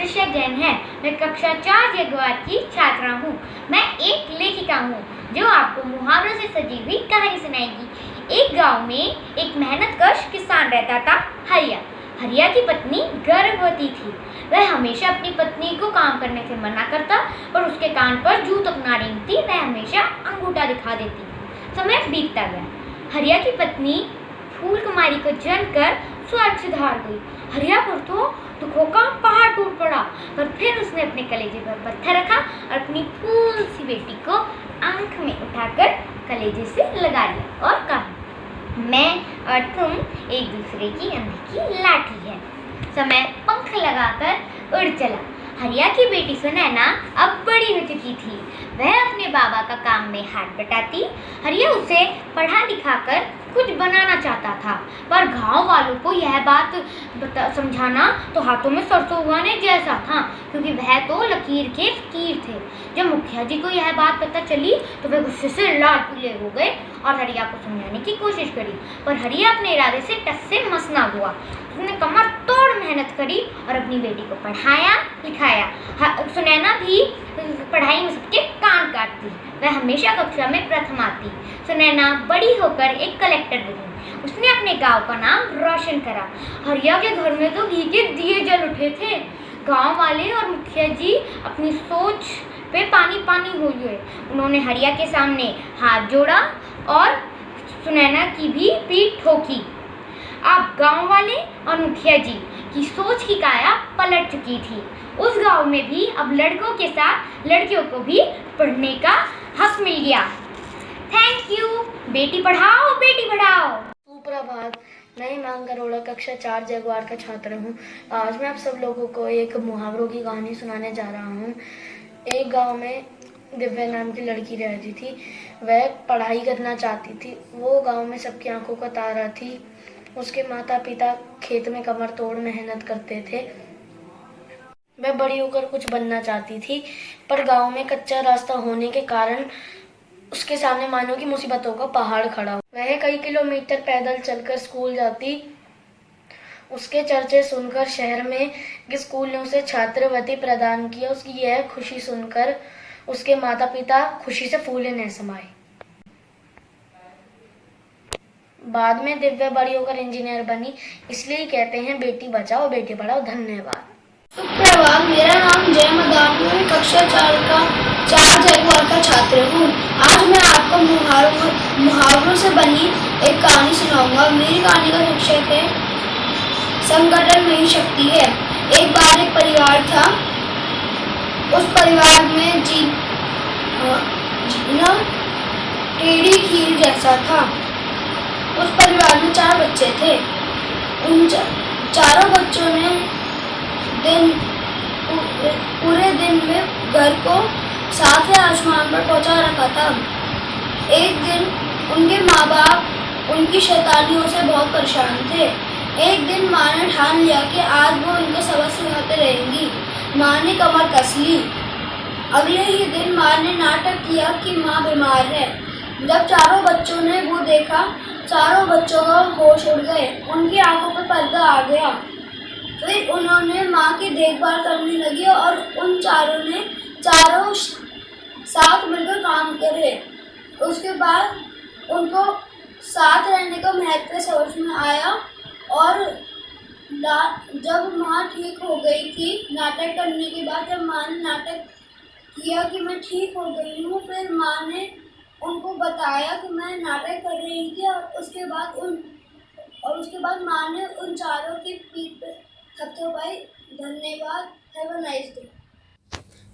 त्रिशा जैन है। मैं कक्षा 4 जगवार की छात्रा हूँ। मैं एक लेखिका हूँ जो आपको मुहावरों से सजी हुई कहानी सुनाएगी। एक गांव में एक मेहनतकश किसान रहता था, हरिया। हरिया की पत्नी गर्भवती थी। वह हमेशा अपनी पत्नी को काम करने से मना करता, पर उसके कान पर जू तक ना रेंगती। वह हमेशा अंगूठा दिखा देती। समय बीतता गया। हरिया की पत्नी फूल कुमारी को जनकर स्वर्ग सिधार गई। हरिया पर तो दुखों का पहाड़ टूट पड़ा, पर फिर उसने अपने कलेजे पर पत्थर रखा और अपनी फूल सी बेटी को आंख में उठाकर कलेजे से लगा लिया और कहा, मैं और तुम एक दूसरे की अंधी की लाठी है। समय पंख लगाकर उड़ चला। हरिया की बेटी सुनैना अब बड़ी हो चुकी थी। वह अपने बाबा का काम में हाथ बटाती। हरिया उसे पढ़ा लिखा कर कुछ बनाना चाहता था, पर गांव वालों को यह बात समझाना तो हाथों में सरसों उगाने जैसा था, क्योंकि वह तो लकीर के फकीर थे। जब मुखिया जी को यह बात पता चली तो वह गुस्से से लाल पीले हो गए और हरिया को समझाने की कोशिश करी, पर हरिया अपने इरादे से टस से मस ना हुआ। उसने कमर तोड़ मेहनत करी और अपनी बेटी को पढ़ाया लिखाया। सुनैना भी पढ़ाई में सबके कान काटती। वह हमेशा कक्षा में प्रथम आती। सुनैना बड़ी होकर एक कलेक्टर बनी। उसने अपने गांव का नाम रोशन करा। हरिया के घर में तो घी के दिए जल उठे थे। गांव वाले और मुखिया जी अपनी सोच पे पानी पानी हो गए। उन्होंने हरिया के सामने हाथ जोड़ा और सुनैना की भी पीठ ठोकी। अब गांव वाले और मुखिया जी की सोच की काया पलट चुकी थी। उस गांव में भी अब लड़कों के साथ लड़कियों को भी पढ़ने का हक मिल गया। Thank you. बेटी पढ़ाओ बेटी बढ़ाओ। सुप्रभात। मैं हिमांग अरोड़ा कक्षा 4 जगवार का छात्र हूँ। आज मैं आप सब लोगों को एक मुहावरों की कहानी सुनाने जा रहा हूँ। एक गांव में दिव्या नाम की लड़की रहती थी। वह पढ़ाई करना चाहती थी। वो गांव में सबकी आंखों का तारा थी। उसके माता पिता खेत में कमर तोड़ मेहनत करते थे। वह बड़ी होकर कुछ बनना चाहती थी, पर गांव में कच्चा रास्ता होने के कारण उसके सामने मानो की मुसीबतों का पहाड़ खड़ा। वह कई किलोमीटर पैदल चलकर स्कूल जाती। उसके चर्चे सुनकर शहर में के स्कूल ने उसे छात्रवृत्ति प्रदान किया। उसकी यह खुशी सुनकर उसके माता पिता खुशी से फूले न समाये। बाद में दिव्या बड़ी होकर इंजीनियर बनी। इसलिए कहते हैं बेटी बचाओ बेटी पढ़ाओ। धन्यवाद। सुप्रभात। मेरा नाम जय मदान है। मैं कक्षा 4 जगवार का छात्र हूँ। आज मैं आपको मुहावरों से बनी एक कहानी सुनाऊंगा। मेरी कहानी का शीर्षक है संगठन में ही शक्ति है। एक बार एक परिवार था। उस परिवार में जीना टेढ़ी खीर जैसा था। उस परिवार में 4 बच्चे थे। उन चारों बच्चों ने पूरे दिन में घर को सातवें आसमान पर पहुंचा रखा था। एक दिन उनके माँ बाप उनकी शैतानियों से बहुत परेशान थे। एक दिन माँ ने ठान लिया कि आज वो इनको सबक सिखाते रहेंगी। माँ ने कमर कस ली। अगले ही दिन माँ ने नाटक किया कि माँ बीमार है। जब चारों बच्चों ने वो देखा, चारों बच्चों का होश उड़ गए। उनकी आंखों पर पर्दा आ गया। फिर उन्होंने माँ की देखभाल करने लगी और उन चारों साथ मिलकर काम करे। उसके बाद उनको साथ रहने का महत्व समझ में आया और जब माँ ठीक हो गई थी, नाटक करने के बाद जब माँ ने नाटक किया कि मैं ठीक हो गई हूँ, फिर माँ ने उनको बताया कि मैं नाटक कर रही थी और उसके बाद माँ ने उन चारों की पीठ पे थपथपाई। धन्यवाद। Have a nice day.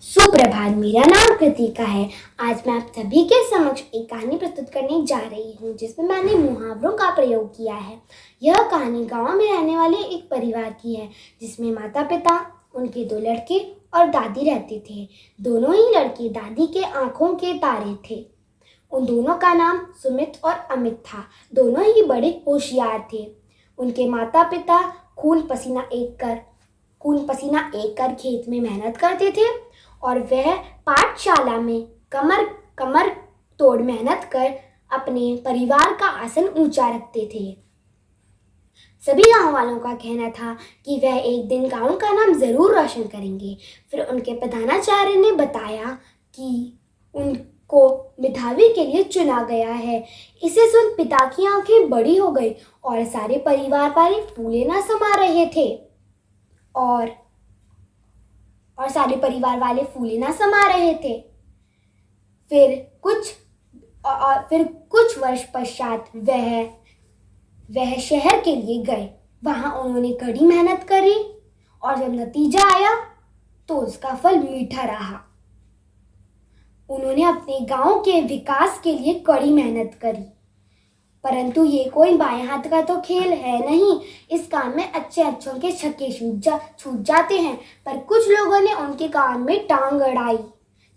सुप्रभात। मेरा नाम कृतिका है। आज मैं आप सभी के समक्ष एक कहानी प्रस्तुत करने जा रही हूँ, जिसमें मैंने मुहावरों का प्रयोग किया है। यह कहानी गांव में रहने वाले एक परिवार की है, जिसमें माता पिता, उनके 2 लड़के और दादी रहते थे। दोनों ही लड़के दादी के आंखों के तारे थे। उन दोनों का नाम सुमित और अमित था। दोनों ही बड़े होशियार थे। उनके माता पिता खून पसीना एक कर खेत में मेहनत करते थे और वह पाठशाला में कमर तोड़ मेहनत कर अपने परिवार का आसन ऊंचा रखते थे। सभी गांव वालों का कहना था कि वह एक दिन गांव का नाम ज़रूर रोशन करेंगे। फिर उनके प्रधानाचार्य ने बताया कि उनको मेधावी के लिए चुना गया है। इसे सुन पिता की आंखें बड़ी हो गई और सारे परिवार वाले फूले ना समा रहे थे और सारे परिवार वाले फूले ना समा रहे थे। फिर कुछ वर्ष पश्चात वह शहर के लिए गए। वहां उन्होंने कड़ी मेहनत करी और जब नतीजा आया तो उसका फल मीठा रहा। उन्होंने अपने गांव के विकास के लिए कड़ी मेहनत करी, परंतु ये कोई बाएं हाथ का तो खेल है नहीं। इस काम में अच्छों के छक्के छूट जाते हैं, पर कुछ लोगों ने उनके काम में टांग अड़ाई,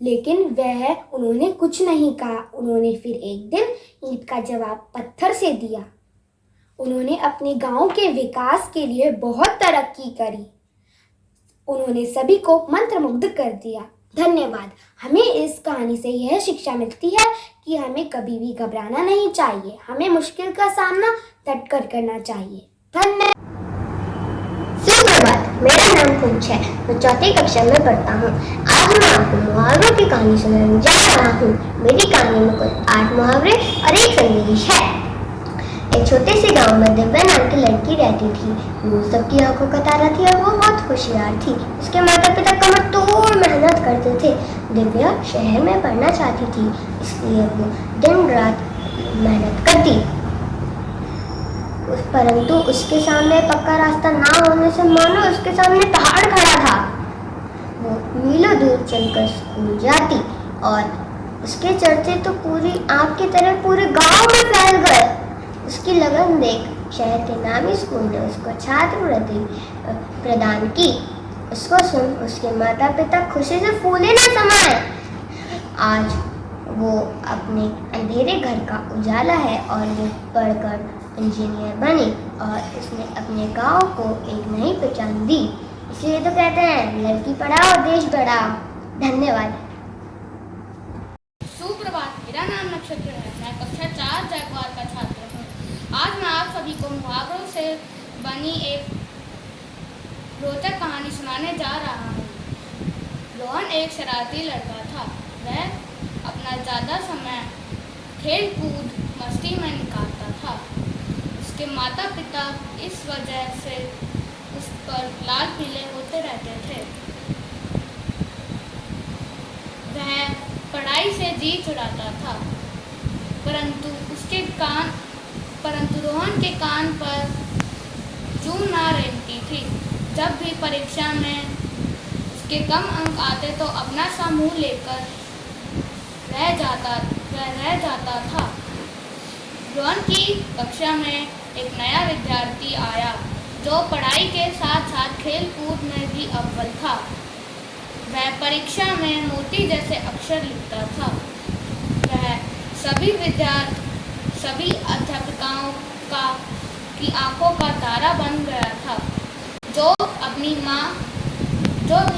लेकिन उन्होंने कुछ नहीं कहा। उन्होंने फिर एक दिन ईंट का जवाब पत्थर से दिया। उन्होंने अपने गांव के विकास के लिए बहुत तरक्की करी। उन्होंने सभी को मंत्रमुग्ध कर दिया। धन्यवाद। हमें इस कहानी से यह शिक्षा मिलती है कि हमें कभी भी घबराना नहीं चाहिए। हमें मुश्किल का सामना डट कर करना चाहिए। धन्यवाद। सुप्रभात, मेरा नाम पूछ है। मैं चौथी कक्षा में पढ़ता हूँ। आज मैं आपको मुहावरों की कहानी सुनाने जा रहा हूँ। मेरी कहानी में कुल 8 मुहावरे और एक संदेश है। एक छोटे से गांव में दिव्या नाम की लड़की रहती थी। वो सबकी आंखों का तारा थी और वो बहुत होशियार थी। उसके माता पिता कमर तोड़ मेहनत करते थे। दिव्या शहर में पढ़ना चाहती थी, इसलिए वो दिन रात मेहनत करती, परंतु उसके सामने पक्का रास्ता ना होने से मानो उसके सामने पहाड़ खड़ा था। वो मीलों दूर चलकर स्कूल जाती और उसके चर्चे तो पूरी आग की तरह पूरे गांव में फैल गए। उसकी लगन देख शहर के नामी स्कूल ने उसको छात्रवृत्ति प्रदान की। उसको सुन उसके माता पिता खुशी से फूले न समाये। आज वो अपने अंधेरे घर का उजाला है और वो पढ़कर इंजीनियर बनी और उसने अपने गांव को एक नई पहचान दी। इसलिए तो कहते हैं लड़की पढ़ाओ देश बढ़ाओ। धन्यवाद। सुप्रभात, मेरा नाम नक्षत्र है। मैं कक्षा 4 जयगवार का छात्र हूँ। आज मैं आप सभी को मुहावरों से बनी एक रोचक कहानी सुनाने जा रहा हूँ। रोहन एक शरारती लड़का था। वह अपना ज़्यादा समय खेल कूद मस्ती में निकालता था। उसके माता पिता इस वजह से उस पर लाल पीले होते रहते थे। वह पढ़ाई से जी चुराता था, परंतु रोहन के कान पर जूं ना रेंगती थी। जब भी परीक्षा में उसके कम अंक आते तो अपना सा मुँह लेकर रह जाता था। रोहन की कक्षा में एक नया विद्यार्थी आया जो पढ़ाई के साथ साथ खेल कूद में भी अव्वल था। वह परीक्षा में मोती जैसे अक्षर लिखता था। वह सभी अध्यापिकाओं की आंखों का तारा बन गया था, जो अपनी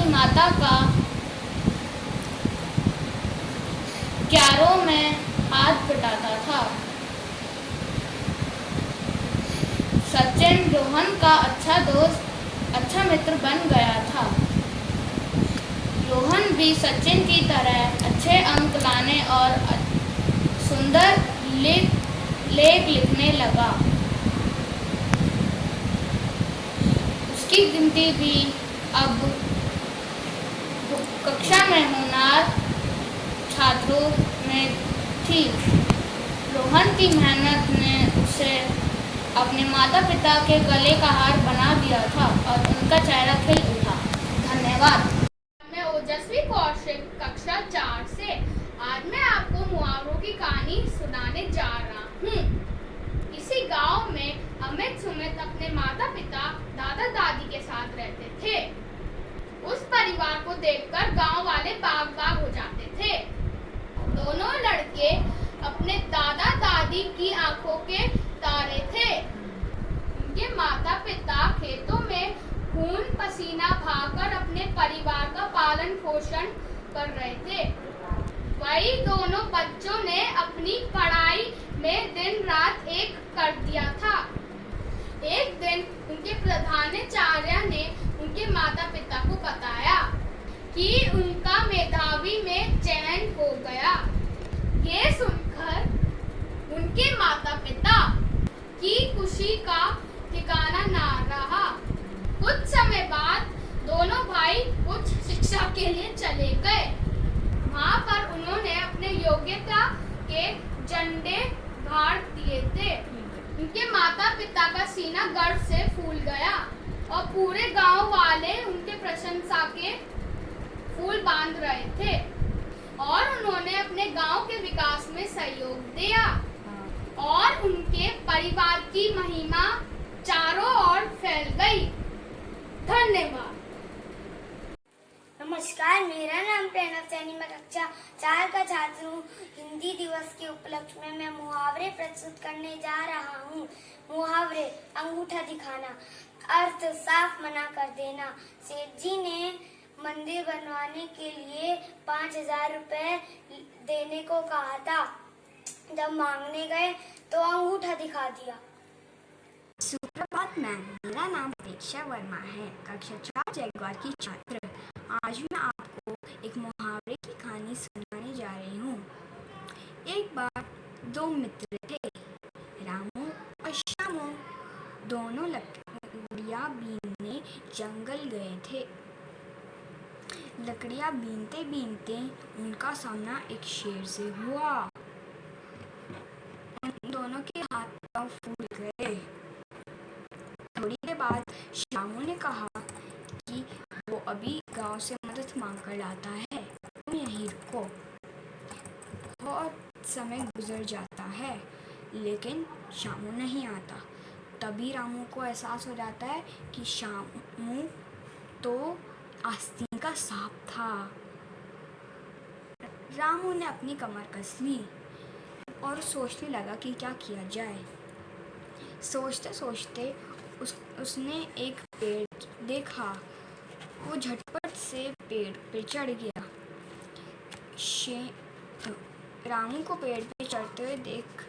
माता का क्यारों में हाथ बटाता था। सचिन रोहन का अच्छा मित्र बन गया था। रोहन भी सचिन की तरह अच्छे अंक लाने और सुंदर लेख लिखने लगा। उसकी गिनती भी अब कक्षा में होनहार छात्रों में थी। रोहन की मेहनत ने उसे अपने माता पिता के गले का हार बना दिया था और उनका चेहरा खिल उठा। धन्यवाद। मैं ओजस्वी कौशिक कक्षा 4 से। आज मैं आपको मुहावरों की कहानी सुनाने जा रहा हूँ। किसी गांव में अमित सुमित अपने माता पिता दादा दादी के साथ रहते थे। उस परिवार को देखकर गांव वाले बाग हो जाते थे। दोनों लड़के अपने दादा दादी की आंखों के तारे थे। उनके माता पिता खेतों में खून पसीना बहाकर अपने परिवार का पालन पोषण कर रहे थे। वही दोनों बच्चों ने अपनी पढ़ाई में दिन रात एक कर दिया था। एक दिन उनके प्रधानाचार्य ने उनके माता पिता को बताया कि उनका मेधावी में चयन हो गया। ये सुनकर उनके माता पिता की खुशी का ठिकाना ना रहा। कुछ समय बाद दोनों भाई उच्च शिक्षा के लिए चले गए। वहाँ पर उन्होंने अपने योग्यता के झंडे गाड़ दिए थे। उनके माता पिता का सीना गर्व से फूल गया और पूरे गांव वाले उनके प्रशंसा के फूल बांध रहे थे और उन्होंने अपने गांव के विकास में सहयोग दिया और उनके परिवार की महिमा चारों ओर फैल गई। धन्यवाद। नमस्कार, मेरा नाम प्रणव सैनी, मैं कक्षा 4 का छात्र हूँ। हिंदी दिवस के उपलक्ष्य में मैं मुहावरे प्रस्तुत करने जा रहा हूँ। मुहावरे: अंगूठा दिखाना। अर्थ: साफ मना कर देना। सेठ जी ने मंदिर बनवाने के लिए 5,000 रुपए देने को कहा था। जब मांगने गए तो अंगूठा दिखा दिया। सुप्रभात मैम, मेरा नाम प्रेक्षा वर्मा है, कक्षा 4 जगवार की छात्र। आज मैं आपको एक मुहावरे की कहानी सुनाने जा रही हूँ। एक बार दो मित्र थे, रामू और श्यामू। दोनों लकड़ियाँ बीनने जंगल गए थे। लकड़ियाँ बीनते बीनते उनका सामना एक शेर से हुआ। उन दोनों के हाथ पांव फूल गए। थोड़ी देर बाद श्यामू ने कहा कि वो अभी गांव से मदद मांग कर लाता है, तुम यहीं रुको। बहुत समय गुजर जाता है लेकिन श्यामू नहीं आता। तभी रामू को एहसास हो जाता है कि श्यामू तो आस्तीन का सांप था। रामू ने अपनी कमर कस ली और सोचने लगा कि क्या किया जाए। सोचते सोचते उसने एक पेड़ देखा। वो झटपट से पेड़ पे चढ़ गया। रामू को पेड़ पे चढ़ते हुए देख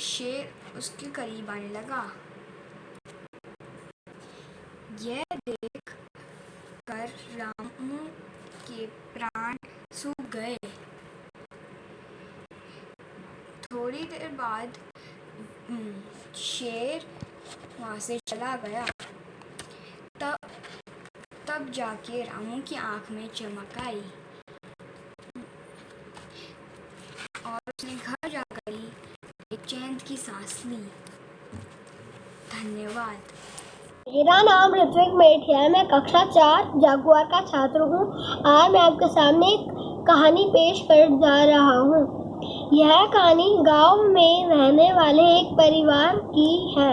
शेर उसके करीब आने लगा। यह देख कर रामू के प्राण सूख गए। थोड़ी देर बाद शेर वहाँ से चला गया। तब जाके रामू की आंख में चमक आई और उसने घर जाकर ही एक चैन की सांस ली। धन्यवाद। मेरा नाम ऋत्विक मेठिया है, मैं कक्षा 4 जागुआर का छात्र हूँ। आज मैं आपके सामने एक कहानी पेश कर जा रहा हूँ। यह कहानी गांव में रहने वाले एक परिवार की है।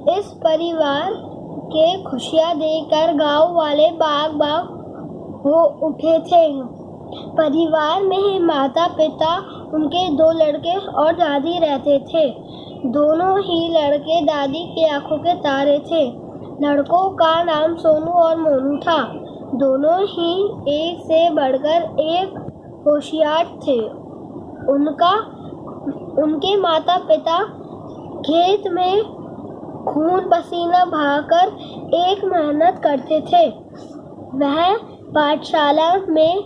इस परिवार के खुशियाँ देखकर गांव वाले बाग हो उठे थे। परिवार में माता पिता, उनके 2 लड़के और दादी रहते थे। दोनों ही लड़के दादी की आंखों के तारे थे। लड़कों का नाम सोनू और मोनू था। दोनों ही एक से बढ़कर एक होशियार थे। उनके माता पिता खेत में खून पसीना बहाकर एक मेहनत करते थे। वह पाठशाला में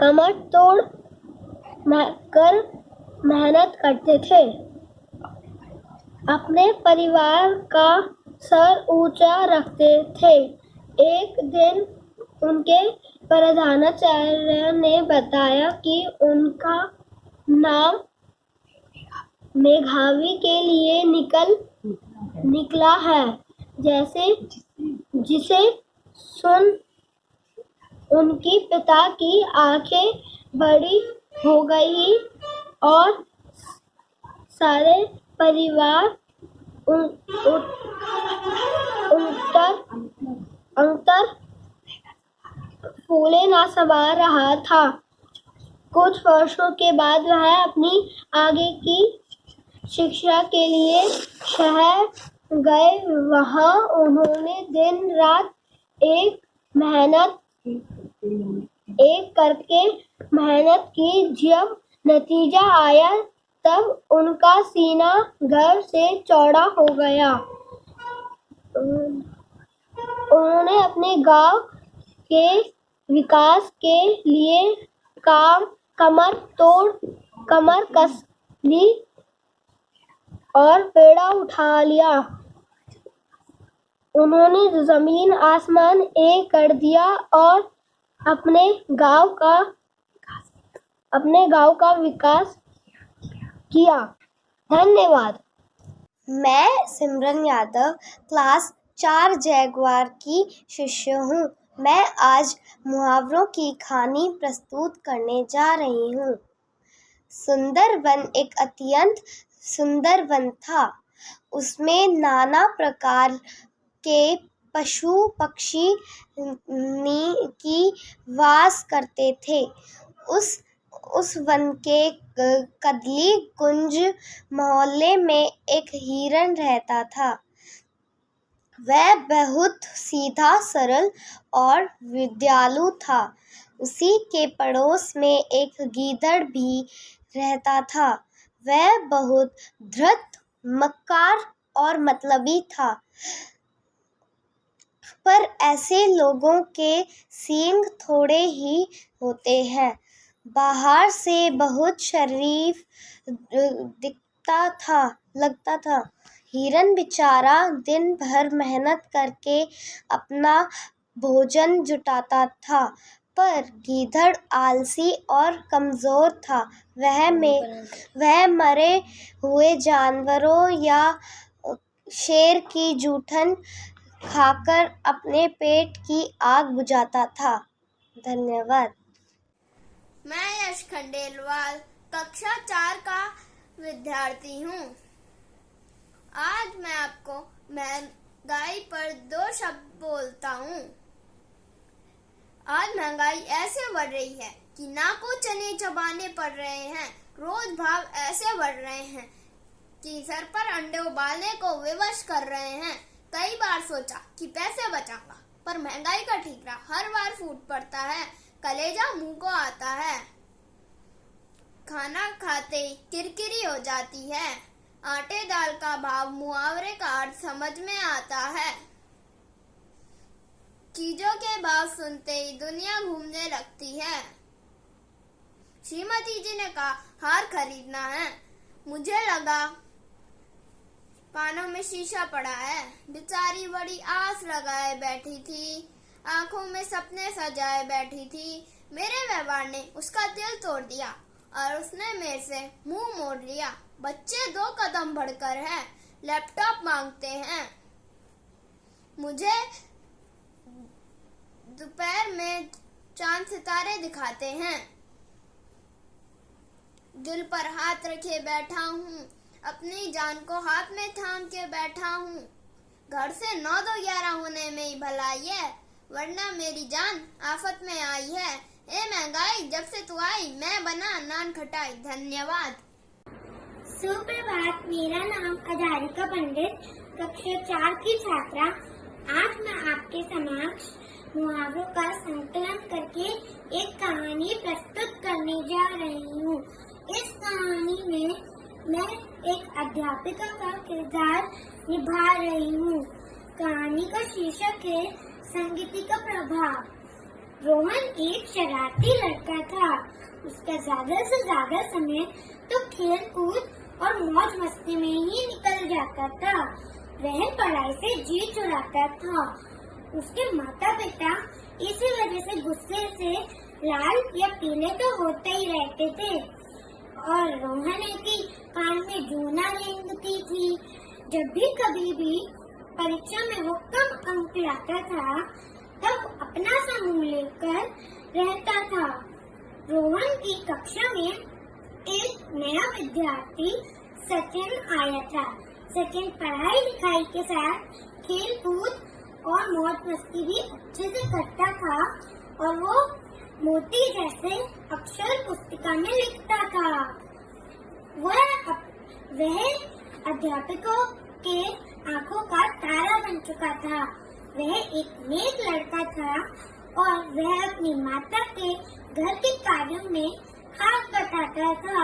कमर तोड़ कर मेहनत करते थे। अपने परिवार का सर ऊंचा रखते थे। एक दिन उनके प्रधानाचार्य ने बताया कि उनका नाम मेधावी के लिए निकला है। जिसे सुन उनकी पिता की आंखें बड़ी हो गई और सारे परिवार अंतर फूले ना समा रहा था। कुछ वर्षों के बाद वह अपनी आगे की शिक्षा के लिए शहर गए। वहाँ उन्होंने दिन रात एक करके मेहनत की। जब नतीजा आया तब उनका सीना गर्व से चौड़ा हो गया। उन्होंने अपने गांव के विकास के लिए कमर कस ली और पेड़ा उठा लिया। उन्होंने जमीन आसमान एक कर दिया और अपने गांव का विकास किया। धन्यवाद। मैं सिमरन यादव क्लास 4 जैगुआर की शिष्य हूँ। मैं आज मुहावरों की कहानी प्रस्तुत करने जा रही हूँ। सुंदर वन एक अत्यंत सुंदर वन था। उसमें नाना प्रकार के पशु पक्षी की वास करते थे। उस वन के कदली कुंज मोहल्ले में एक हिरन रहता था। वह बहुत सीधा सरल और विद्यालु था। उसी के पड़ोस में एक गीदड़ भी रहता था। वह बहुत धूर्त, मक्कार और मतलबी था। पर ऐसे लोगों के सींग थोड़े ही होते हैं। बाहर से बहुत शरीफ लगता था। हिरन बेचारा दिन भर मेहनत करके अपना भोजन जुटाता था, पर गीदड़ आलसी और कमज़ोर था। वह मरे हुए जानवरों या शेर की जूठन खाकर अपने पेट की आग बुझाता था। धन्यवाद। मैं यश खंडेलवाल कक्षा 4 का विद्यार्थी हूँ। आज मैं आपको महंगाई पर 2 शब्द बोलता हूँ। आज महंगाई ऐसे बढ़ रही है कि नाकों चने चबाने पड़ रहे हैं। रोज भाव ऐसे बढ़ रहे हैं कि सर पर अंडे उबालने को विवश कर रहे हैं। कई बार सोचा कि पैसे बचाऊंगा, पर महंगाई का ठीकरा हर बार फूट पड़ता है। कलेजा मुंह को आता है। खाना खाते ही किरकिरी हो जाती है। आटे दाल का भाव, मुहावरे का अर्थ समझ में आता है। चीजों के भाव सुनते ही दुनिया घूमने लगती है। श्रीमती जी ने कहा हार खरीदना है। मुझे लगा कानों में शीशा पड़ा है। बेचारी बड़ी आस लगाए बैठी थी, आंखों में सपने सजाए बैठी थी। मेरे व्यवहार ने उसका दिल तोड़ दिया और उसने मेरे से मुंह मोड़ लिया। बच्चे 2 कदम बढ़कर हैं, लैपटॉप मांगते हैं। मुझे दोपहर में चांद सितारे दिखाते हैं। दिल पर हाथ रखे बैठा हूँ, अपनी जान को हाथ में थाम के बैठा हूँ। घर से 9-11 होने में ही भलाई है, वरना मेरी जान आफत में आई है। ए महंगाई जब से तू आई, मैं बना नान खटाई। धन्यवाद। सुप्रभात। मेरा नाम अधारिका पंडित, कक्षा 4 की छात्रा। आज मैं आपके समक्ष मुहावरों का संकलन करके एक कहानी प्रस्तुत करने जा रही हूँ। इस कहानी में मैं एक अध्यापिका का किरदार निभा रही हूँ। कहानी का शीर्षक है संगीति का प्रभाव। रोहन एक शरारती लड़का था। उसका ज्यादा से ज्यादा समय तो खेल कूद और मौज मस्ती में ही निकल जाता था। वह पढ़ाई से जी चुराता था। उसके माता पिता इसी वजह से गुस्से से लाल या पीले तो होते ही रहते थे और रोहन की कान में जूना रेंगती थी। जब भी कभी भी परीक्षा में वो कम अंक लाता था, तब अपना सा मुंह लेकर रहता था। रोहन की कक्षा में एक नया विद्यार्थी सचिन आया था। सचिन पढ़ाई लिखाई के साथ खेल कूद और मौज मस्ती भी अच्छे से करता था और वो मोती जैसे अक्षर पुस्तिका में लिखता था। वह अध्यापकों के आंखों का तारा बन चुका था। वह एक नेक लड़का था और वह अपनी माता के घर के कार्यों में हाथ बटाता था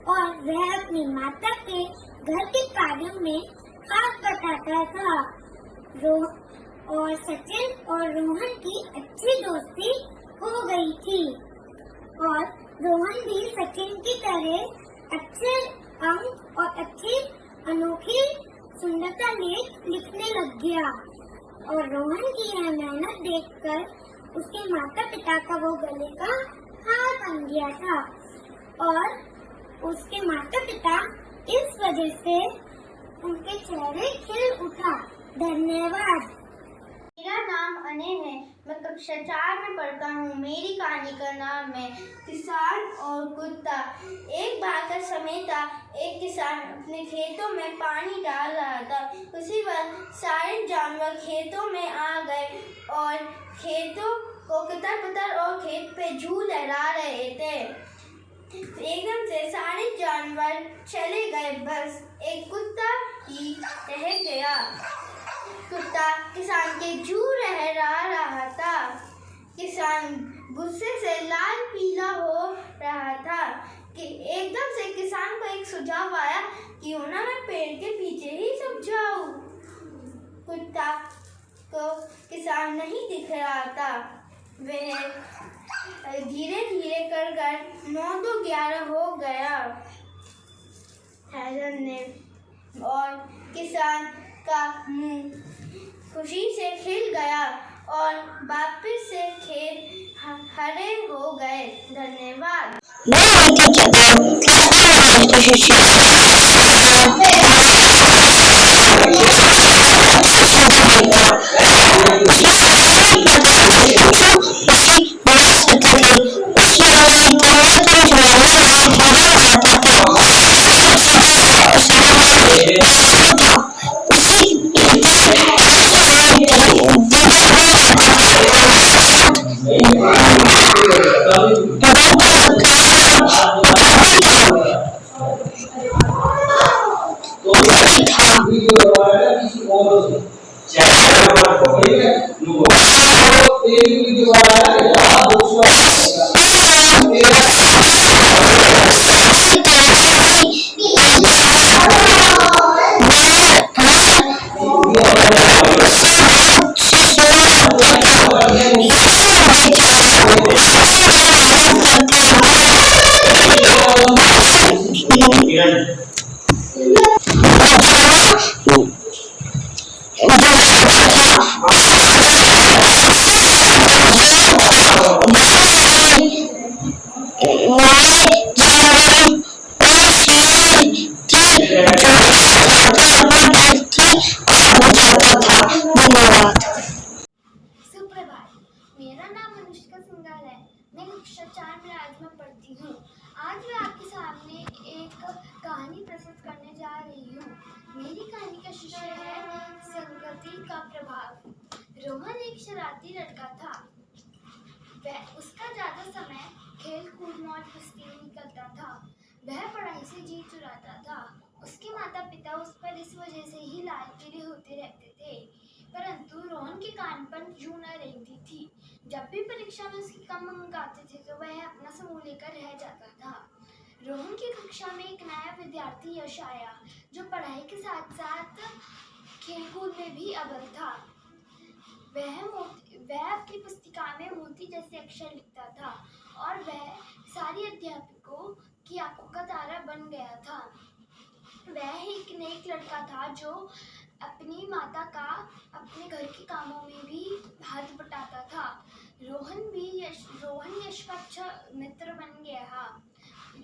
और वह अपनी माता के घर के कार्यों में हाथ बटाता था। और सचिन और रोहन की अच्छी दोस्ती हो गई थी और रोहन भी सचिन की तरह अच्छे अंक और अच्छी अनोखी सुंदरता लेख लिखने लग गया और रोहन की यह मेहनत देखकर उसके माता पिता का वो गले का हार बन गया था और उसके माता पिता इस वजह से उनके चेहरे खिल उठा। धन्यवाद। मेरा नाम अनय है। मैं कक्षा 4 में पढ़ता हूँ। मेरी कहानी का नाम है किसान और कुत्ता। एक बार का समय था, एक किसान अपने खेतों में पानी डाल रहा था। उसी वक्त सारे जानवर खेतों में आ गए और खेतों को कतर-पतर और खेत पे झूल लहरा रहे थे। एकदम से सारे जानवर चले गए, बस एक कुत्ता ही रह गया। कुत्ता किसान के जू लहरा रहा था। किसान गुस्से से लाल पीला हो रहा था कि एकदम से किसान को एक सुझाव आया कि क्यों ना मैं पेड़ के पीछे ही छुप जाऊं। कुत्ता को किसान नहीं दिख रहा था। वह धीरे धीरे कर 9-11 हो गया ने और किसान का मुंह खुशी से खिल गया और वापस से खेत हरे हो गए। धन्यवाद। सुप्रभात। मेरा नाम अनुष्का सिंघाल है। मैं कक्षा 4 में आज में पढ़ती हूँ। आज मैं आपके सामने एक कहानी प्रस्तुत करने जा रही हूँ। मेरी कहानी का शीर्षक है संगति का प्रभाव। रोहन एक शरारती लड़का था। उसका ज्यादा समय खेल कूद मौज मस्ती में निकलता था। वह पढ़ाई से जी चुराता था। उसके माता पिता उस पर इस वजह से ही लाल पीले होते रहते थे, परंतु रोहन के कान पर जू न रहती थी। जब भी परीक्षा में उसके कम अंक आते थे तो वह अपना समूह लेकर रह जाता था। रोहन की कक्षा में एक नया विद्यार्थी यश आया, जो पढ़ाई के साथ साथ खेलकूद में भी अव्वल था। वह अपनी पुस्तिका में मोती जैसे अक्षर लिखता था और वह सारी अध्यापकों की आंखों का तारा बन गया था। वह एक नेक लड़का था जो अपनी माता का अपने घर के कामों में भी हाथ बटाता था। रोहन यश का अच्छा मित्र बन गया।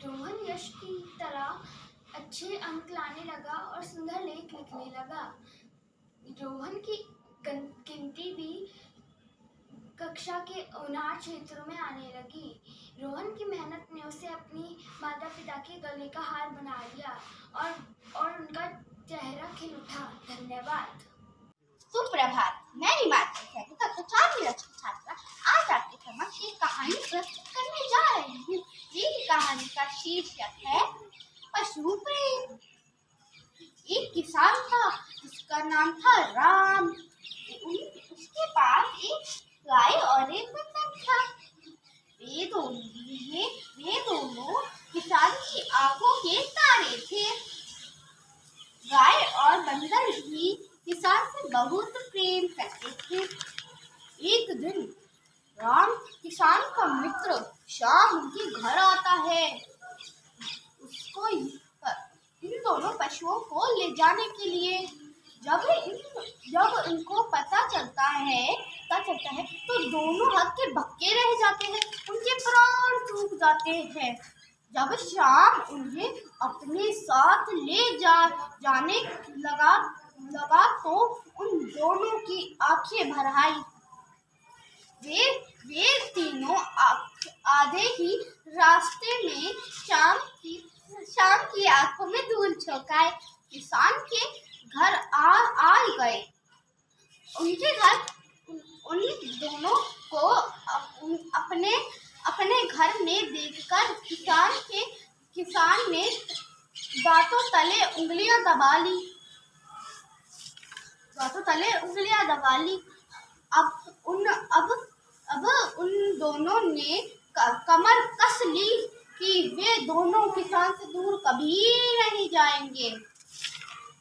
रोहन यश की तरह अच्छे अंक लाने लगा और सुंदर लेख लिखने लगा। रोहन की गिनती भी कक्षा के अनाथ क्षेत्रों में आने लगी। रोहन की मेहनत ने उसे अपनी माता पिता के गले का हार बना लिया और उनका चेहरा खिल उठा। धन्यवाद। सुप्रभात। मैं हिमाचल से कक्षा 4 की छात्रा आज आपके समक्ष एक कहानी प्रस्तुत करने जा रही हूँ। मेरी कहानी का शीर्षक है पशु प्रेम। एक किसान था जिसका नाम था राम। उसके पास एक गाय और एक बंदर था। वे दोनों किसान की आंखों के तारे थे। गाय और बंदर भी किसान से बहुत प्रेम एक दिन राम किसान का मित्र शाम उनके घर आता है। उसको इन दोनों पशुओं को ले जाने के लिए जब इनको पता चलता है तो दोनों हक्के बक्के रह जाते हैं, उनके प्राण टूट जाते हैं। जब शाम उन्हें अपने साथ ले जाने लगा तो उन दोनों की आंखें भर आई। वे तीनों आधे ही रास्ते में शाम की आंखों में धूल झोंकाए किसान के घर आ गए। उनके घर उन दोनों को अपने घर में देखकर किसान ने दांतों तले उंगलियां दबा ली। अब उन दोनों ने कमर कस ली कि वे दोनों किसान से दूर कभी नहीं जाएंगे।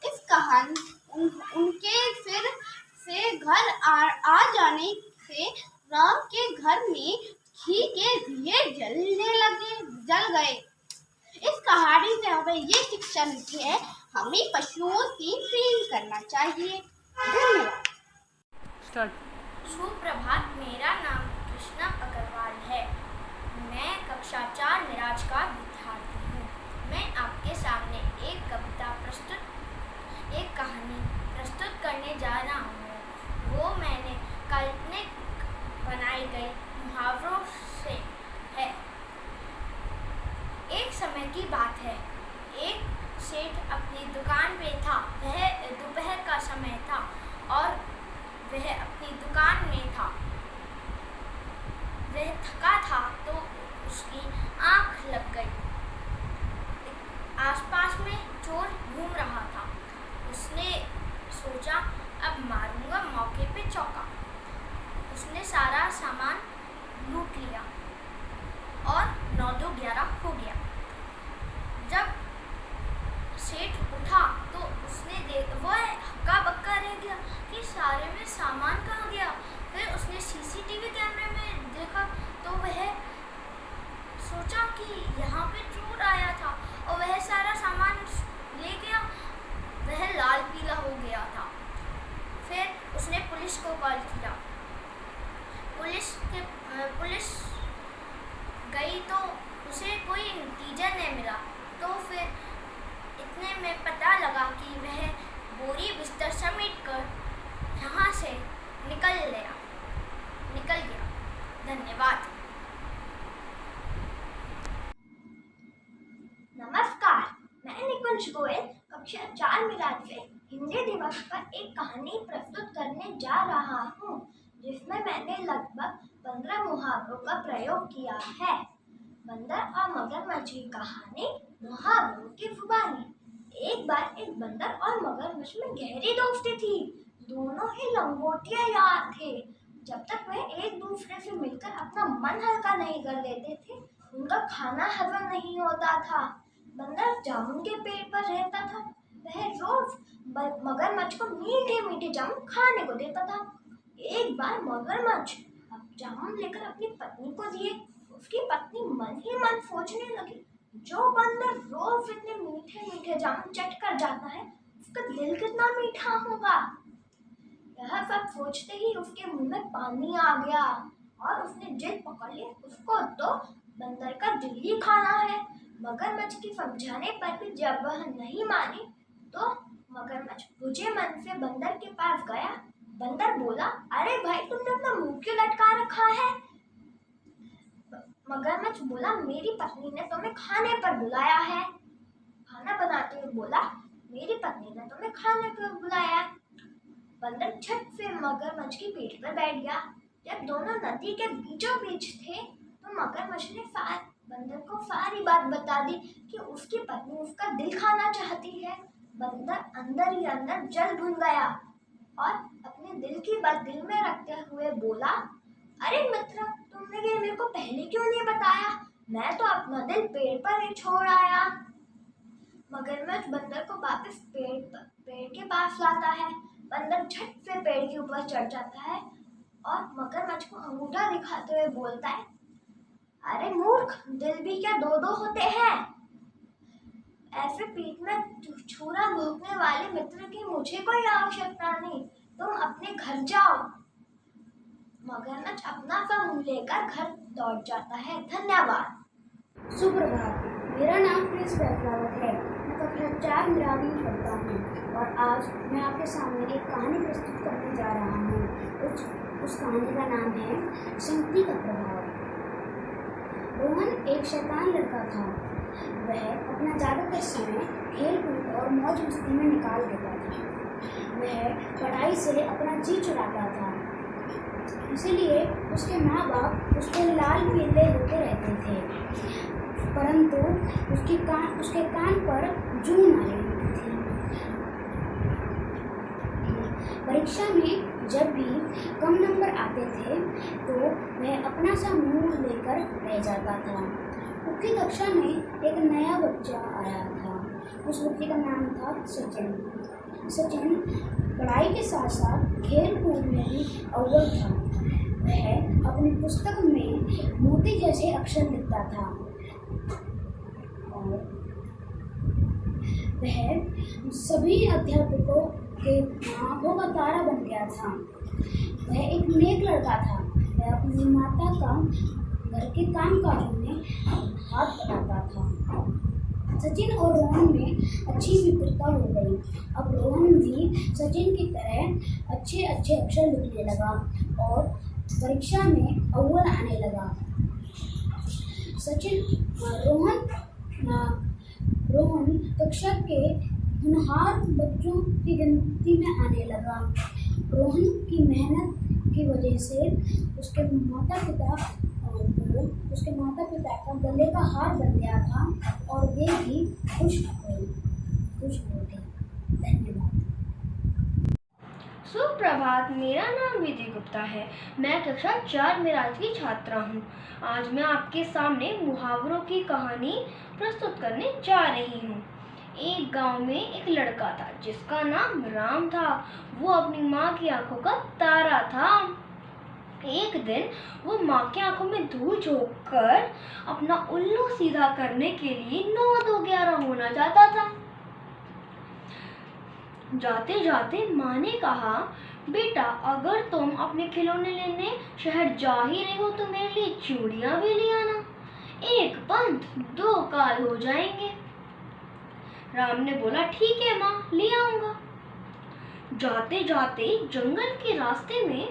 इस कहानी उनके फिर से घर आ जाने से राम के घर में घी के दिए जल गए। इस कहानी से हमें ये शिक्षा मिलती है, हमें पशुओं से प्रेम करना चाहिए। धन्यवाद। सुप्रभात, मेरा नाम कृष्णा अग्रवाल है। मैं कक्षा 4 मिराज का विद्यार्थी हूँ। मैं आपके सामने एक कहानी प्रस्तुत करने जा रहा हूँ। वो मैंने काल्पनिक बनाई गई मुहावरों से है। एक समय की बात है, एक सेठ अपनी दुकान पे था। वह दोपहर का समय था और वह अपनी दुकान में था। वह थका था तो उसकी आंख लग गई। आसपास में चोर घूम रहा था। उसने सोचा अब मारूंगा मौके पे चौका। उसने सारा सामान लूट लिया और 9-2-11 हो गया। जब सेठ उठा तो उसने वह हक्का बक्का रह गया कि सारे में सामान कहाँ गया। फिर उसने सीसीटीवी कैमरे में देखा तो वह सोचा कि यहाँ पे चोर आया था और वह सारा सामान ले गया। वह लाल पीला हो गया था। फिर उसने पुलिस को कॉल किया। पुलिस गई तो उसे कोई नतीजा नहीं मिला। तो फिर इतने में पता लगा कि वह बोरी बिस्तर समेट कर यहाँ से निकल गया। धन्यवाद। नमस्कार, मैं निकुंज गोयल कक्षा 4 मिराज से हिंदी दिवस पर एक कहानी प्रस्तुत करने जा रहा हूँ, जिसमें मैंने लगभग 15 मुहावरों का प्रयोग किया है। बंदर और मगरमच्छ की कहानी, मुहावरों की जुबानी। एक बार एक बंदर और मगरमच्छ में गहरी दोस्ती थी। दोनों ही लंगोटिया यार थे। जब तक वे एक दूसरे से मिलकर अपना मन हल्का नहीं कर लेते थे, उनका खाना हजम नहीं होता था। बंदर जामुन के पेड़ पर रहता था। वह रोज मगरमच्छ को मीठे मीठे जामुन खाने को देता था। एक बार मगरमच्छ जामुन लेकर अपनी पत्नी को दिए। उसकी पत्नी मन ही मन सोचने लगी, जो बंदर रोज इतने मीठे मीठे जामुन चट कर जाता है, उसका दिल कितना मीठा होगा। यह सब सोचते ही उसके मुंह में पानी आ गया और उसने जिद पकड़ ली, उसको तो बंदर का दिल ही खाना है। मगरमच्छ की समझाने पर भी जब वह नहीं मानी तो मगरमच्छ बुझे मन से बंदर के पास गया। बंदर बोला, अरे भाई, तुमने अपना मुंह क्यों लटका रखा है? मगरमच्छ बोला, मेरी पत्नी ने तुम्हें खाने पर बुलाया है। खाना बनाते हुए बोला, मेरी पत्नी ने तुम्हें खाने पर बुलाया। बंदर झट से मगरमच्छ की पीठ पर बैठ गया। जब दोनों नदी के बीचों बीच थे तो मगरमच्छ ने बंदर को सारी बात बता दी कि उसकी पत्नी उसका दिल खाना चाहती है। बंदर अंदर ही अंदर जल भुन गया और अपने दिल की बात दिल में रखते हुए बोला, अरे मित्र, तुमने ये मेरे को पहले क्यों नहीं बताया? मैं तो अपना दिल पेड़ पर ही छोड़ आया। मगरमच्छ बंदर को वापस पेड़ के पास लाता है। बंदर झट से पेड़ के ऊपर चढ़ जाता है और मगरमच्छ को अंगूठा दिखाते हुए बोलता है, अरे मूर्ख, दिल भी क्या दो दो होते हैं? ऐसे पीठ में छुरा भोंकने वाले मित्र की मुझे कोई आवश्यकता नहीं, तुम अपने घर जाओ। मगरमच्छ अपना सा मुंह लेकर घर लौट जाता है। धन्यवाद। सुप्रभात, मेरा नाम प्रिंस वैभव है। मैं कक्षा 4 मिरावी में पढ़ता हूँ और आज मैं आपके सामने एक कहानी प्रस्तुत करने जा रहा हूँ। उस कहानी का नाम है शक्ति का प्रभाव। रोहन एक शैतान लड़का था। वह अपना ज़्यादातर समय खेल कूद और मौज मस्ती में निकाल देता था। वह पढ़ाई से अपना जी चुराता था, इसीलिए उसके माँ बाप उसको लाल पीले होते रहते थे, परंतु उसके कान पर जूं मारी होती थी। परीक्षा में जब भी कम नंबर आते थे तो वह अपना सा मुंह लेकर रह जाता था। उसकी कक्षा में एक नया बच्चा आया था। उस बच्चे का नाम था सचिन। सचिन पढ़ाई के साथ साथ खेल कूद में भी अव्वल था। वह अपनी पुस्तक में मोती जैसे अक्षर लिखता था और वह सभी अध्यापकों के आंखों का तारा बन गया था। वह एक नेक लड़का था। वह अपनी माता का घर के कामकाजों में हाथ बटाता था। सचिन और रोहन में अच्छी मित्रता हो गई। अब रोहन भी सचिन की तरह अच्छे अच्छे अक्षर लिखने लगा और परीक्षा में अव्वल आने लगा। रोहन कक्षा के होनहार बच्चों की गिनती में आने लगा। रोहन की मेहनत की वजह से उसके माता पिता का गले का हार बन गया था और वे भी खुश हो गए। धन्यवाद। सुप्रभात, मेरा नाम विधि गुप्ता है। मैं कक्षा 4 मिराज की छात्रा हूँ। आज मैं आपके सामने मुहावरों की कहानी प्रस्तुत करने जा रही हूँ। एक गांव में एक लड़का था जिसका नाम राम था। वो अपनी माँ की आंखों का तारा था। एक दिन वो माँ की आंखों में धूल झोंक कर अपना उल्लू सीधा करने के लिए 9-2-11 होना चाहता था। जाते जाते माँ ने कहा, बेटा अगर तुम अपने खिलौने लेने शहर जा ही रहे हो तो मेरे लिए चूड़ियाँ भी ले आना। एक पंथ 2 काल हो जाएंगे। राम ने बोला, ठीक है माँ, ले आऊंगा। जाते जाते जंगल के रास्ते में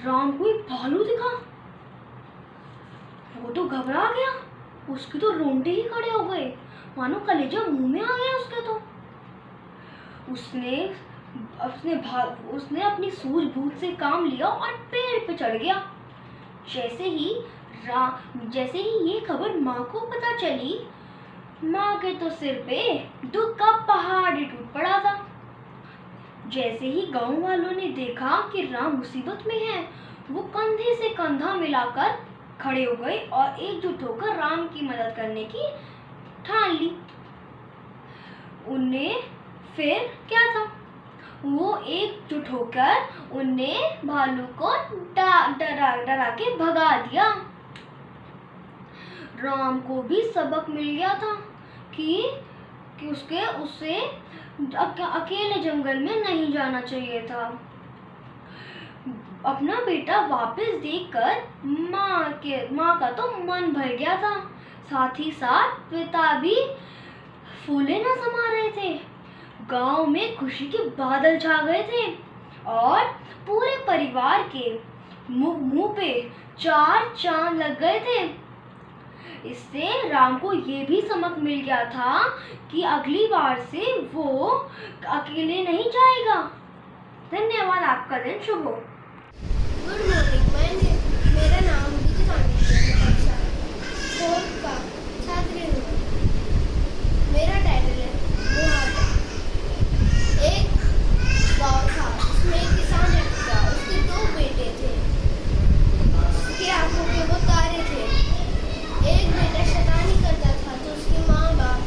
राम को एक भालू दिखा। वो तो घबरा गया। उसके तो रोंगटे ही खड़े हो गए, मानो कलेजा मुंह में आ गया उसके तो। उसने अपनी सूझबूझ से काम लिया और पेड़ पे चढ़ गया। जैसे ही ये खबर माँ को पता चली, माँ के तो सिर पे दुख का पहाड़ ही टूट पड़ा था। जैसे ही गांव वालों ने देखा कि राम मुसीबत में है, वो कंधे से कंधा मिलाकर खड़े हो गए और एकजुट होकर राम की मदद करने की ठान ली। उन्हें फिर क्या था, वो एकजुट होकर उनने भालू को डरा के भगा दिया। राम को भी सबक मिल गया था कि उसे अकेले जंगल में नहीं जाना चाहिए था। अपना बेटा वापस देखकर माँ का तो मन भर गया था। साथ ही साथ पिता भी फूले न समा रहे थे। गांव में खुशी के बादल छा गए थे और पूरे परिवार के मुंह पे 4 चांद लग गए थे। इससे राम को ये भी सबक मिल गया था कि अगली बार से वो अकेले नहीं जाएगा। धन्यवाद। आपका दिन शुभ हो। Good morning. मेरा नाम विधि कक्षा 4 का छात्री हूँ। मेरा टाइटल है मुहावरा। एक गाँव था उसमें एक किसान रहता था। उसके 2 बेटे थे। उसकी आंखों के वो तारे थे। एक बेटा शैतानी करता था तो उसके माँ बाप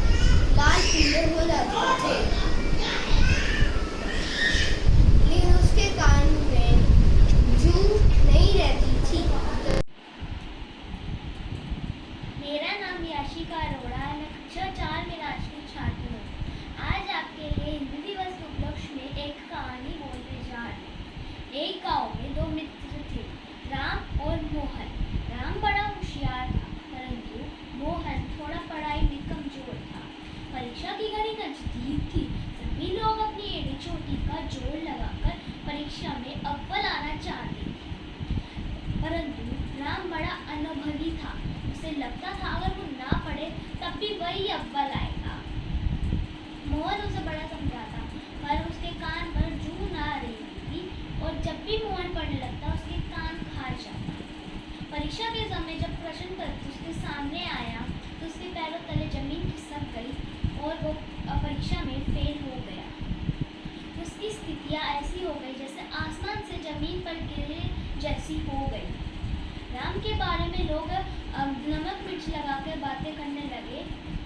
लाल पीले हो जाते थे, लेकिन उसके कान में जूं नहीं उसे लगता था अगर वो ना पढ़े तब भी वही अव्वल आएगा। मोहन उसे बड़ा समझाता पर उसके कान पर जू ना रही थी और जब भी मोहन पढ़ने लगता उसके कान खार जाता। परीक्षा के समय जब प्रश्न पत्र उसके सामने आया तो उसके पैरों तले जमीन खिसक गई और वो परीक्षा में फेल हो गया। उसकी स्थितियाँ ऐसी हो गई जैसे आसमान से जमीन पर गिरे जैसी हो गई। राम के बारे में लोग नमक मिर्च लगा कर बातें करने लगे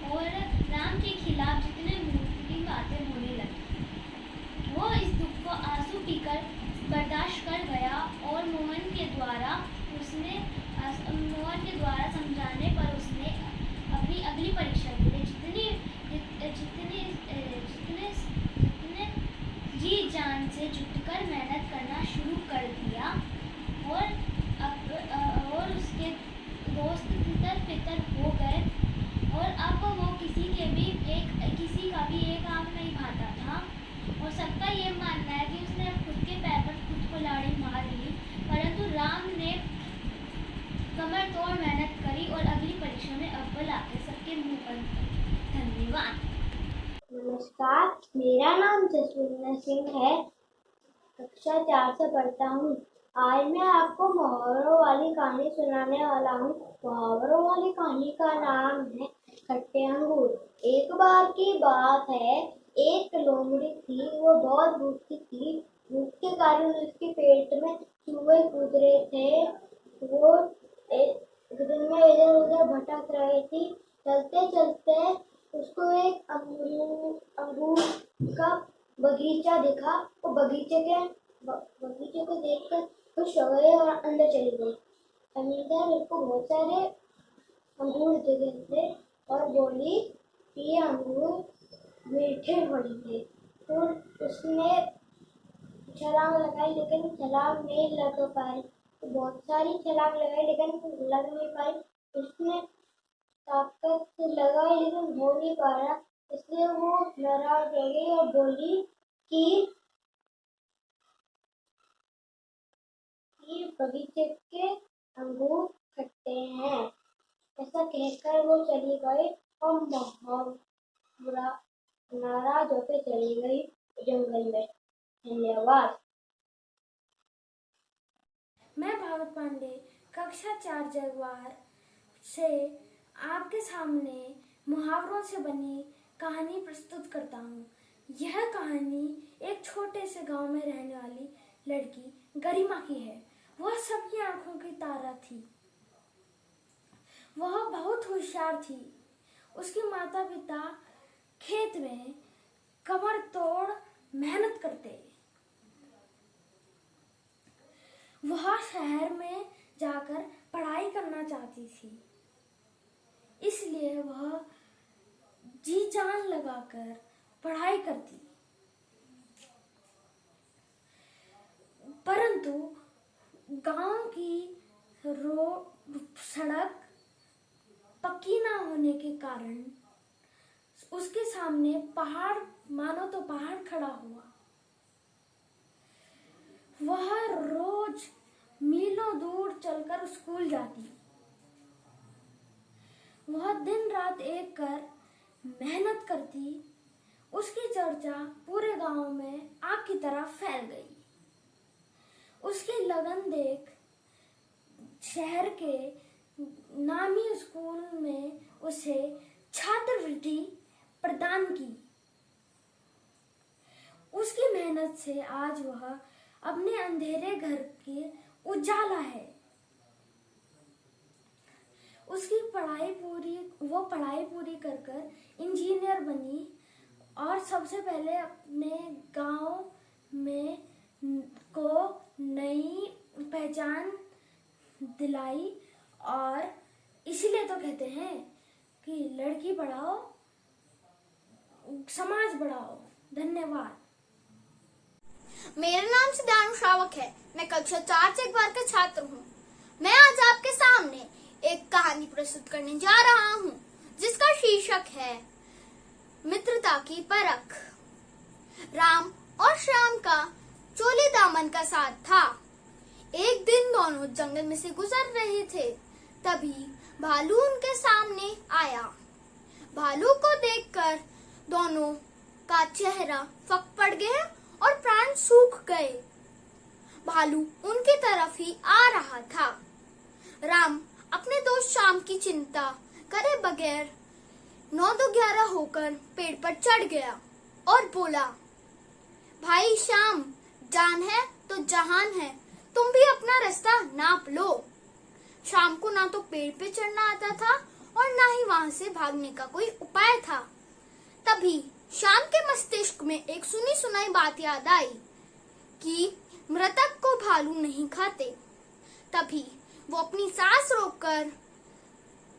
और राम के खिलाफ जितने मूर्ख की बातें होने लगी। वो इस दुख को आंसू पीकर बर्दाश्त कर गया और मोहन के द्वारा समझाने पर उसने अपनी अगली परीक्षा के लिए जितने जी जान से जुटकर मेहनत करना शुरू कर दिया और उसके दोस्त तितर फितर हो गए और अब वो किसी का भी एक आंख नहीं भाता था और सबका ये मानना है कि उसने खुद के पैर पर खुद को लाड़ी मार ली। परंतु राम ने कमर तोड़ मेहनत करी और अगली परीक्षा में अव्वल आकर सबके मुंह पर धन्यवाद। नमस्कार, मेरा नाम जसविंदर सिंह है। कक्षा 4 से पढ़ता हूँ। आज मैं आपको मुहावरों वाली कहानी सुनाने वाला हूँ। मुहावरों वाली कहानी का नाम है खट्टे अंगूर। एक बार की बात है, एक लोमड़ी थी। वो बहुत भूखी थी। भूख के कारण उसके पेट में चूहे कूद रहे थे। वो एक दिन में इधर उधर भटक रही थी। चलते चलते उसको एक अंगूर का बगीचा दिखा। वो बगीचे को देखकर खुश हो गई और अंदर चली गई। अंदर उसको बहुत सारे अंगूर दिखे थे और बोली कि ये अंगूर मीठे पड़ेंगे। तो उसने छलांग लगाई लेकिन छलांग नहीं लग पाई। तो बहुत सारी छलांग लगाई लेकिन लग नहीं पाई। उसने ताकत से लगाई लेकिन हो नहीं पा रहा, इसलिए वो नाराज हो गई और बोली कि बगीचे के अंगूर खट्टे हैं। ऐसा कहकर वो चली गई और मुहावरा नाराज होकर चली गई जंगल में। धन्यवाद। मैं भागवत पांडे कक्षा 4 जगवार से आपके सामने मुहावरों से बनी कहानी प्रस्तुत करता हूँ। यह कहानी एक छोटे से गांव में रहने वाली लड़की गरिमा की है। वह सबकी आंखों की तारा थी। वह बहुत होशियार थी। उसके माता पिता खेत में कमर तोड़ मेहनत करते। वह शहर में जाकर पढ़ाई करना चाहती थी, इसलिए वह जी जान लगाकर पढ़ाई करती। परंतु गांव की सड़क पक्की ना होने के कारण उसके सामने पहाड़ मानो तो पहाड़ खड़ा हुआ। वह रोज मीलों दूर चलकर स्कूल जाती। वह दिन रात एक कर मेहनत करती। उसकी चर्चा पूरे गांव में आग की तरह फैल गई। उसकी लगन देख शहर के नामी स्कूल में उसे छात्रवृत्ति प्रदान की। उसकी मेहनत से आज वह अपने अंधेरे घर के उजाला है। उसकी पढ़ाई पूरी कर इंजीनियर बनी और सबसे पहले अपने गांव में को नई पहचान दिलाई। और इसीलिए तो कहते हैं कि लड़की पढ़ाओ समाज बढ़ाओ। धन्यवाद। मेरा नाम सिद्धांत श्रावक है। मैं कक्षा 4 से जगवार का छात्र हूँ। मैं आज आपके सामने एक कहानी प्रस्तुत करने जा रहा हूँ जिसका शीर्षक है मित्रता की परख। राम और श्याम का चोली दामन का साथ था। एक दिन दोनों जंगल में से गुजर रहे थे। तभी भालू उनके सामने आया। भालू को देखकर दोनों का चेहरा फक पड़ गया और प्राण सूख गए। भालू उनकी तरफ ही आ रहा था। राम अपने दोस्त श्याम की चिंता करे बगैर 9-11 होकर पेड़ पर चढ़ गया और बोला, भाई श्याम, जान है तो जहान है, तुम भी अपना रास्ता नाप लो। श्याम को ना तो पेड़ पे चढ़ना आता था और ना ही वहां से भागने का कोई उपाय था। तभी श्याम के मस्तिष्क में एक सुनी सुनाई बात याद आई कि मृतक को भालू नहीं खाते। तभी वो अपनी सांस रोककर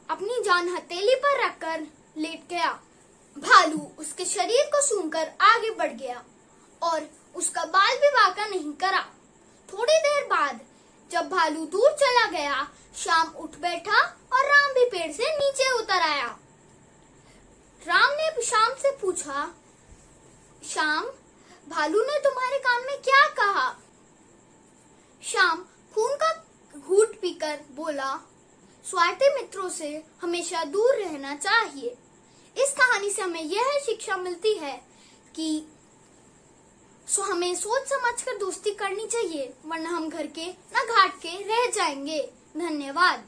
अपनी जान हथेली पर रखकर लेट गया। भालू उसके शरीर को सूंघकर आगे बढ़ गया और उसका बाल भी वाका नहीं करा। थोड़ी देर बाद जब भालू दूर चला गया, श्याम उठ बैठा और राम भी पेड़ से नीचे उतर आया। राम ने श्याम से पूछा, श्याम, भालू ने तुम्हारे कान में क्या कहा? श्याम खून का घूंट पीकर बोला, स्वार्थी मित्रों से हमेशा दूर रहना चाहिए। इस कहानी से हमें यह शिक्षा मिलती है कि हमें सोच समझकर दोस्ती करनी चाहिए, वरना हम घर के न घाट के रह जाएंगे। धन्यवाद।